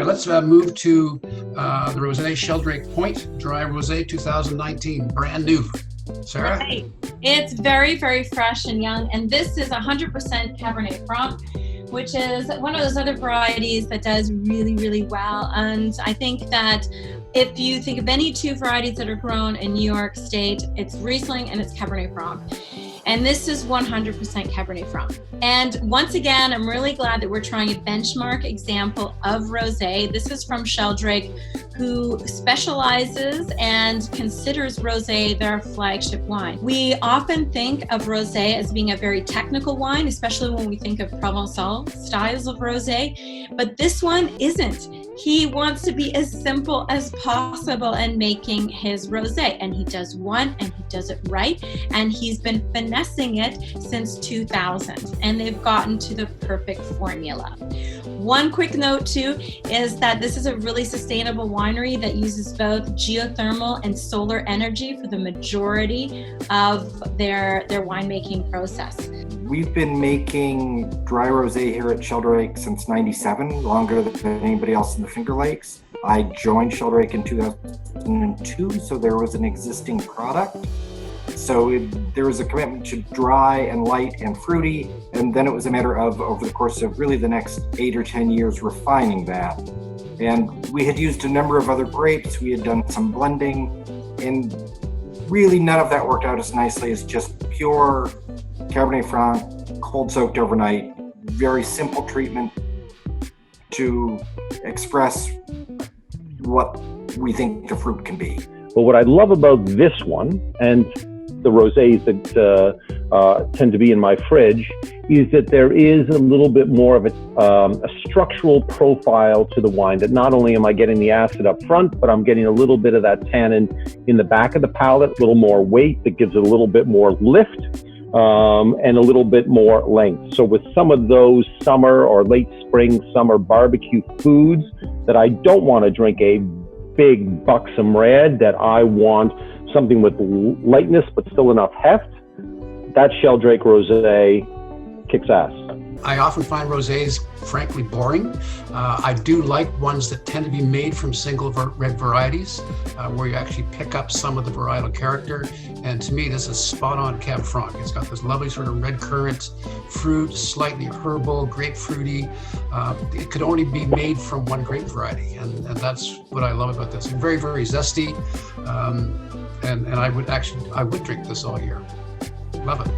let's move to the Rosé Sheldrake Point Dry Rosé 2019, brand new. Sara? Right. It's very, very fresh and young, and this is 100% Cabernet Franc, which is one of those other varieties that does really, really well. And I think that if you think of any two varieties that are grown in New York State, it's Riesling and it's Cabernet Franc. And this is 100% Cabernet Franc. And once again, I'm really glad that we're trying a benchmark example of rosé. This is from Sheldrake, who specializes and considers rosé their flagship wine. We often think of rosé as being a very technical wine, especially when we think of Provençal styles of rosé, but this one isn't. He wants to be as simple as possible in making his rosé, and he does one and he does it right, and he's been finessing it since 2000, and they've gotten to the perfect formula. One quick note too is that this is a really sustainable winery that uses both geothermal and solar energy for the majority of their winemaking process. We've been making dry rosé here at Sheldrake since '97, longer than anybody else in the Finger Lakes. I joined Sheldrake in 2002, so there was an existing product. So there was a commitment to dry and light and fruity, and then it was a matter of, over the course of really the next 8 or 10 years, refining that. And we had used a number of other grapes, we had done some blending, and really none of that worked out as nicely as just pure Cabernet Franc, cold soaked overnight, very simple treatment to express what we think the fruit can be. But what I love about this one, and the rosés that tend to be in my fridge, is that there is a little bit more of a structural profile to the wine, that not only am I getting the acid up front, but I'm getting a little bit of that tannin in the back of the palate, a little more weight that gives it a little bit more lift, and a little bit more length. So with some of those summer or late spring, summer barbecue foods that I don't want to drink a big buxom red, that I want something with lightness but still enough heft, that Sheldrake Rosé kicks ass. I often find rosés frankly boring. I do like ones that tend to be made from single red varieties, where you actually pick up some of the varietal character. And to me, this is spot on Cab Franc. It's got this lovely sort of red currant fruit, slightly herbal, grapefruity. It could only be made from one grape variety, and that's what I love about this. Very, very zesty, and I would drink this all year. Love it.